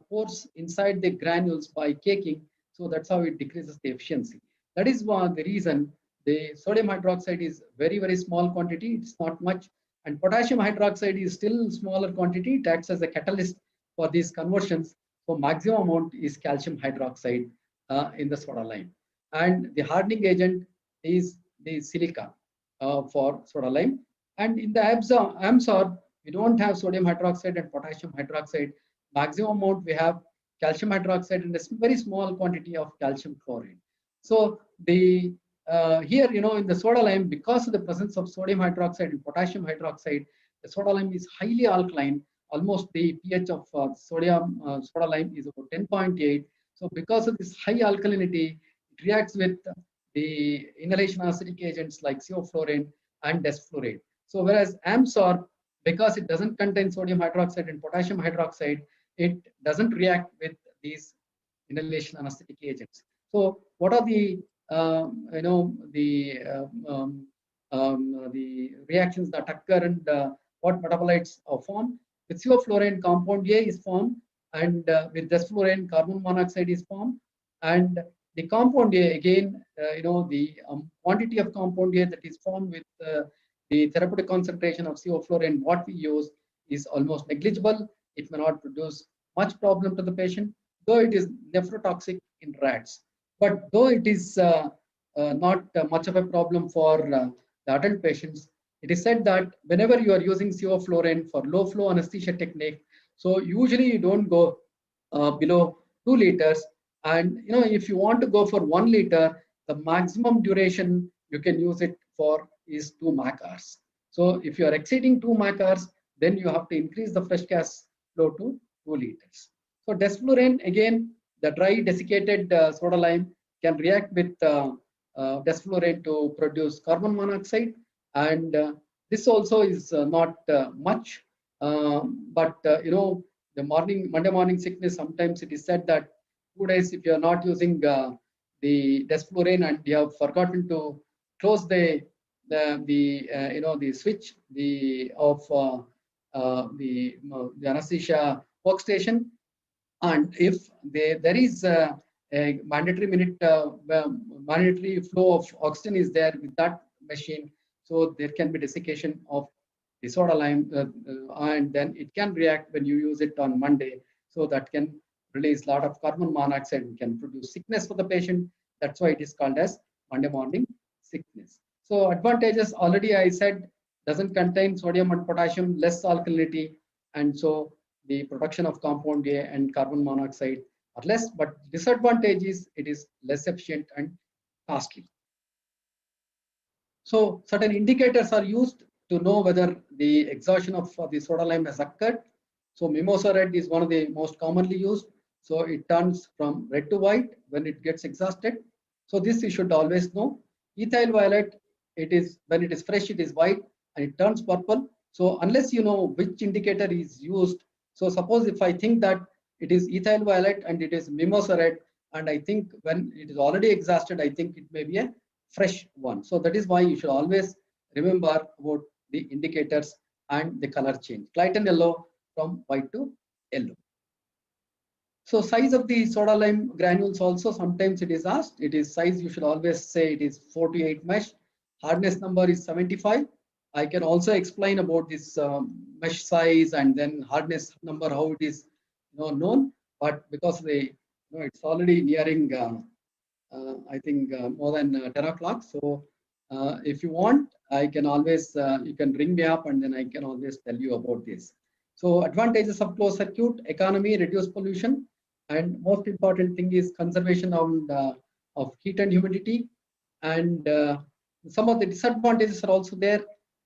A: pores inside the granules by caking. So that's how it decreases the efficiency. That is one the reason the sodium hydroxide is very, very small quantity. It's not much. And potassium hydroxide is still smaller quantity. It acts as a catalyst for these conversions. So maximum amount is calcium hydroxide in the soda lime. And the hardening agent is the silica for soda lime. And in the AMSOR, we don't have sodium hydroxide and potassium hydroxide. Maximum amount we have calcium hydroxide and a very small quantity of calcium chloride. So the here, in the soda lime, because of the presence of sodium hydroxide and potassium hydroxide, the soda lime is highly alkaline. Almost the pH of sodium soda lime is about 10.8. So because of this high alkalinity, it reacts with the inhalation acidic agents like sevoflurane and desflurate. So whereas AMSOR, because it doesn't contain sodium hydroxide and potassium hydroxide, it doesn't react with these inhalation anesthetic agents. So what are the the reactions that occur and what metabolites are formed? With sevoflurane, compound A is formed, and with desflurane, carbon monoxide is formed, and the compound A again, the quantity of compound A that is formed with the therapeutic concentration of sevoflurane, what we use, is almost negligible. It may not produce much problem to the patient, though it is nephrotoxic in rats. But though it is not much of a problem for the adult patients, it is said that whenever you are using sevoflurane for low flow anesthesia technique, so usually you don't go below 2 liters. And if you want to go for 1 liter, the maximum duration you can use it for is 2 Mach hours. So if you are exceeding 2 Mach hours, then you have to increase the fresh gas flow to 2 liters. So desflurane, again, the dry desiccated soda lime can react with desflurane to produce carbon monoxide, and this also is not much, but the Monday morning sickness, sometimes it is said that 2 days if you are not using the desflurane and you have forgotten to close the switch of the anesthesia workstation, and if there is a mandatory mandatory flow of oxygen is there with that machine, so there can be desiccation of the soda lime, and then it can react when you use it on Monday. So that can release a lot of carbon monoxide and can produce sickness for the patient. That's why it is called as Monday morning sickness. So advantages, already I said, doesn't contain sodium and potassium, less alkalinity, and so the production of compound A and carbon monoxide are less. But disadvantage is it is less efficient and costly. So certain indicators are used to know whether the exhaustion of the soda lime has occurred. So mimosa red is one of the most commonly used. So it turns from red to white when it gets exhausted. So this you should always know. Ethyl violet, it is when it is fresh, it is white and it turns purple. So unless you know which indicator is used, so suppose if I think that it is ethyl violet and it is mimosa red, and I think when it is already exhausted, I think it may be a fresh one. So that is why you should always remember about the indicators and the color change. Clayton yellow from white to yellow. So size of the soda lime granules also, sometimes it is asked. It is size, you should always say it is 48 mesh. Hardness number is 75. I can also explain about this mesh size and then hardness number, how it is known. But because it's already nearing, I think more than 10 o'clock. So if you want, I can always, you can ring me up and then I can always tell you about this. So advantages of closed circuit: economy, reduce pollution, and most important thing is conservation of heat and humidity. And some of the disadvantages are also there,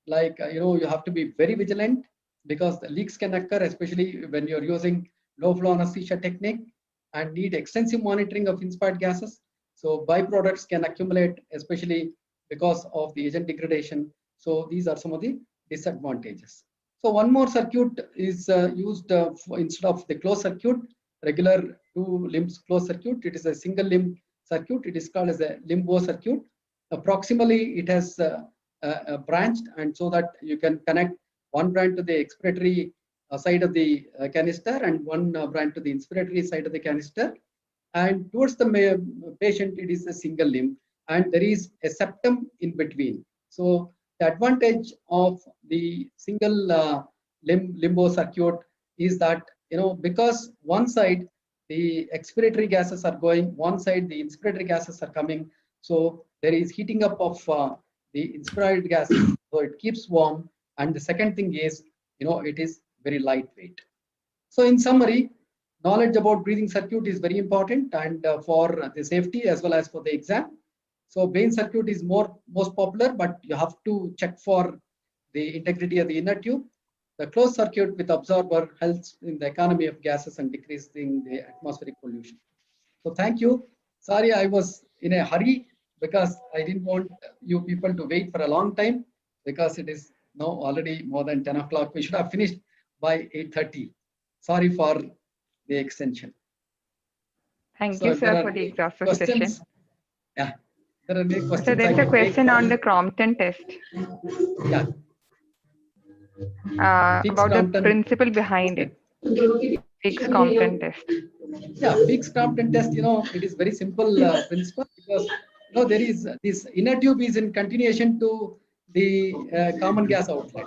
A: like you have to be very vigilant because the leaks can occur, especially when you're using low flow anesthesia technique, and need extensive monitoring of inspired gases. So byproducts can accumulate, especially because of the agent degradation. So these are some of the disadvantages. So one more circuit is used instead of the closed circuit, regular 2 limbs closed circuit. It is a single limb circuit. It is called as a limbo circuit. Proximally, it has branched, and so that you can connect one branch to the expiratory side of the canister and one branch to the inspiratory side of the canister. And towards the patient, it is a single limb, and there is a septum in between. So the advantage of the single limbo circuit is that because one side the expiratory gases are going, one side the inspiratory gases are coming, so there is heating up of the inspired gases, so it keeps warm, And the second thing is, it is very lightweight. So in summary, knowledge about breathing circuit is very important, and for the safety as well as for the exam. So Bain circuit is most popular, but you have to check for the integrity of the inner tube. The closed circuit with absorber helps in the economy of gases and decreasing the atmospheric pollution. So thank you. Sorry, I was in a hurry because I didn't want you people to wait for a long time, because it is now already more than 10 o'clock. We should have finished by 8:30. Sorry for the extension.
B: Thank you, sir, for the exhaustive session.
A: Yeah, there are any questions.
B: So there's a question on the Crompton test.
A: Yeah.
B: About the principle behind it. Fixed Crompton test.
A: Yeah, fixed Crompton test, it is very simple principle, because there is this inner tube is in continuation to the common gas outlet.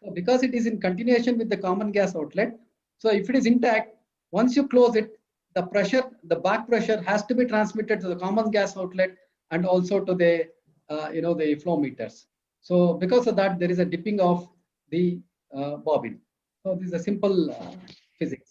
A: So because it is in continuation with the common gas outlet, so if it is intact, once you close it, the pressure, the back pressure has to be transmitted to the common gas outlet and also to the the flow meters. So because of that, there is a dipping of the bobbin. So this is a simple physics.